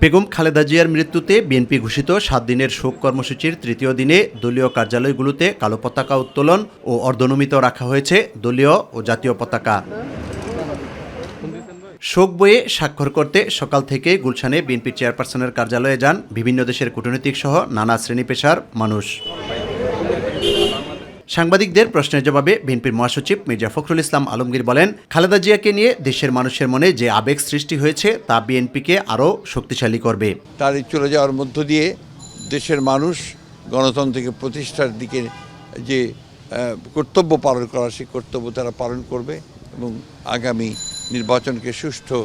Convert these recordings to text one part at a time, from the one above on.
বেগম খালেদা জিয়ার মৃত্যুতে বিএনপি ঘোষিত ৭ দিনের শোক কর্মসূচির তৃতীয় দিনে দলীয় কার্যালয়গুলোতে কালো পতাকা উত্তোলন ও অর্ধনমিত রাখা হয়েছে দলীয় ও জাতীয় পতাকা। শোক বইয়ে স্বাক্ষর করতে সকাল থেকে গুলশানে বিএনপি চেয়ারপারসনের কার্যালয়ে যান বিভিন্ন দেশের কূটনীতিক সহ নানা শ্রেণী পেশার মানুষ। সাংবাদিকদের প্রশ্নের জবাবে বিএনপির মহাসচিব মির্জা ফখরুল ইসলাম আলমগীর বলেন, খালেদা জিয়াকে নিয়ে দেশের মানুষের মনে যে আবেগ সৃষ্টি হয়েছে তা বিএনপিকে আরও শক্তিশালী করবে। তার চলে যাওয়ার মধ্য দিয়ে দেশের মানুষ গণতন্ত্রকে প্রতিষ্ঠার দিকে যে কর্তব্য পালন করা সেই কর্তব্য তারা পালন করবে এবং আগামী নির্বাচনকে সুষ্ঠু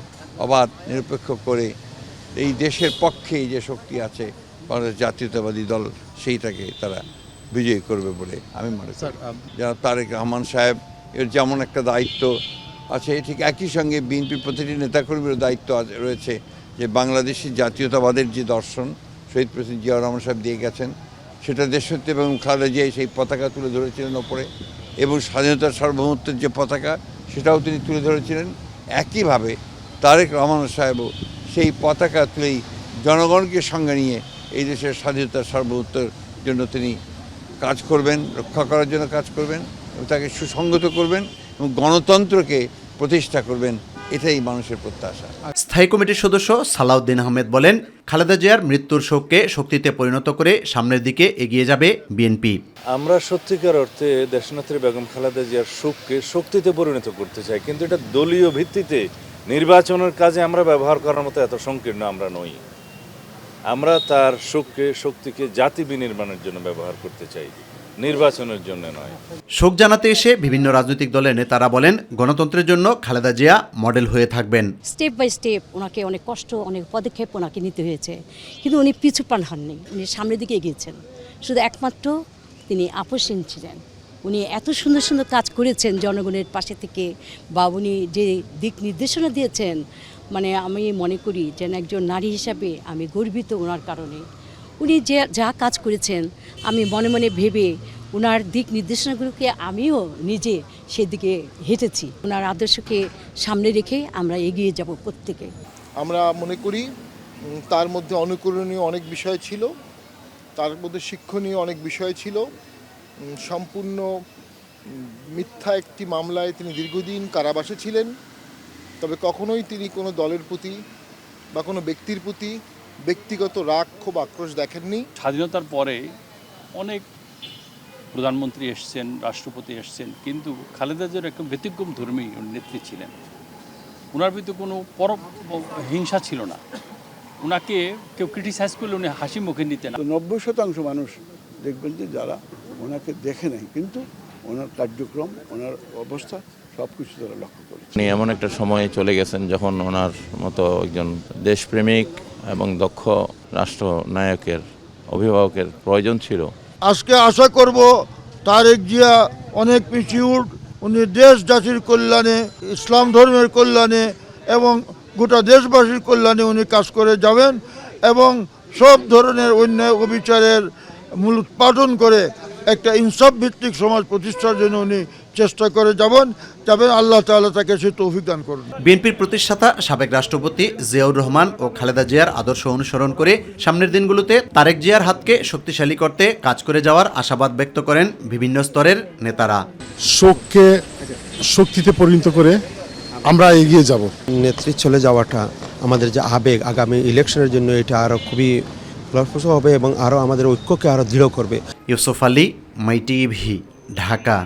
অবাধ নিরপেক্ষ করে এই দেশের পক্ষে যে শক্তি আছে বাংলাদেশ জাতীয়তাবাদী দল সেইটাকে তারা বিজয়ী করবে বলে আমি মনে করি। যারা তারেক রহমান সাহেব এর যেমন একটা দায়িত্ব আছে, ঠিক একই সঙ্গে বিএনপির প্রতিটি নেতাকর্মীর দায়িত্ব রয়েছে যে বাংলাদেশি জাতীয়তাবাদের যে দর্শন শহীদ প্রেসিডেন্ট জিয়াউর রহমান সাহেব দিয়ে গেছেন সেটা দেশত্ব এবং খালেদা জিয়া সেই পতাকা তুলে ধরেছিলেন ওপরে, এবং স্বাধীনতার সার্বভৌমত্বের যে পতাকা সেটাও তিনি তুলে ধরেছিলেন। একইভাবে তারেক রহমান সাহেবও সেই পতাকা তুলেই জনগণকে সঙ্গে নিয়ে এই দেশের স্বাধীনতার সার্বভৌমত্বের জন্য তিনি কাজ করবেন, রক্ষা করার জন্য কাজ করবেন এবং তাকে সুসংগত করবেন এবং গণতন্ত্রকে প্রতিষ্ঠা করবেন, এটাই মানুষের প্রত্যাশা। স্থায়ী কমিটির সদস্য সালাউদ্দিন আহমেদ বলেন, খালেদা জিয়ার মৃত্যুর শোককে শক্তিতে পরিণত করে সামনের দিকে এগিয়ে যাবে বিএনপি। আমরা সত্যিকার অর্থে দেশনেত্রী বেগম খালেদা জিয়ার শোককে শক্তিতে পরিণত করতে চাই, কিন্তু এটা দলীয় ভিত্তিতে নির্বাচনের কাজে আমরা ব্যবহার করার মতো এত সংকীর্ণ আমরা নই। আমরা তার শোককে শক্তিকে জাতি বিনির্মাণের জন্য ব্যবহার করতে চাই, নির্বাচনের জন্য নয়। শোক জানাতে এসে বিভিন্ন রাজনৈতিক দলের নেতারা বলেন, গণতন্ত্রের জন্য খালেদা জিয়া মডেল হয়ে থাকবেন। স্টেপ বাই স্টেপ ওনাকে অনেক কষ্ট, অনেক পদক্ষেপ ওনাকে নিতে হয়েছে, কিন্তু উনি পিছু পান হননি, উনি সামনের দিকে এগিয়েছেন। শুধু একমাত্র তিনি আপোষহীন ছিলেন। উনি এত সুন্দর সুন্দর কাজ করেছেন জনগণের পাশে থেকে, বা উনি যে দিক নির্দেশনা দিয়েছেন, মানে আমি মনে করি যেন একজন নারী হিসাবে আমি গর্বিত ওনার কারণে। উনি যা কাজ করেছেন আমি মনে মনে ভেবে ওনার দিক নির্দেশনাগুলোকে আমিও নিজে সেদিকে হেঁটেছি। ওনার আদর্শকে সামনে রেখে আমরা এগিয়ে যাব প্রত্যেকে। আমরা মনে করি তার মধ্যে অনুকরণীয় অনেক বিষয় ছিল, তার মধ্যে শিক্ষণীয় অনেক বিষয় ছিল। সম্পূর্ণ মিথ্যা একটি মামলায় তিনি দীর্ঘদিন কারাবাসে ছিলেন, তবে কখনোই তিনি কোনো দলের প্রতি বা কোনো ব্যক্তির প্রতি ব্যক্তিগত রাগ ক্ষোভ আক্রোশ দেখেননি। স্বাধীনতার পরে অনেক প্রধানমন্ত্রী এসছেন, রাষ্ট্রপতি এসছেন, কিন্তু খালেদা জিয়ার একটা ব্যতিক্রম ধর্মী নেত্রী ছিলেন। ওনার ভিতরে কোনো হিংসা ছিল না। ওনাকে কেউ ক্রিটিসাইজ করলে উনি হাসি মুখে নিতেন। 90% মানুষ দেখবেন যে যারা ওনাকে দেখে নাই, কিন্তু ওনার কার্যক্রম, ওনার অবস্থা সব কিছু তারা লক্ষ্য করেছে। উনি এমন একটা সময়ে চলে গেছেন যখন ওনার মতো একজন দেশপ্রেমিক এবং দক্ষ রাষ্ট্রনায়কের, অভিভাবকের প্রয়োজন ছিল। আজকে আশা করব তারেক জিয়া অনেক ম্যাচিউরড, উনি দেশ জাতির কল্যাণে, ইসলাম ধর্মের কল্যাণে এবং গোটা দেশবাসীর কল্যাণে উনি কাজ করে যাবেন এবং সব ধরনের অন্যায় অবিচারের মূল উৎপাদন করে একটা ইনসাফ ভিত্তিক সমাজ প্রতিষ্ঠার জন্য উনি চেষ্টা করে যাবেন। আল্লাহ তাআলা তাকে সে তৌফিক দান করুন। বিএনপির প্রতিষ্ঠাতা সাবেক রাষ্ট্রপতি জিয়াউর রহমান ও খালেদা জিয়ার আদর্শ অনুসরণ করে সামনের দিনগুলোতে তারেক জিয়ার হাতকে শক্তিশালী করতে কাজ করে যাওয়ার আশাবাদ ব্যক্ত করেন বিভিন্ন স্তরের নেতারা। শোককে শক্তিতে পরিণত করে আমরা এগিয়ে যাব। নেত্রী চলে যাওয়াটা আমাদের যে আবেগ, আগামী ইলেকশনের জন্য এটা আরও খুবই ফলপ্রসূ হবে এবং আরও আমাদের ঐক্যকে আরও দৃঢ় করবে। ইউসুফ আলী, মাই টিভি, ঢাকা।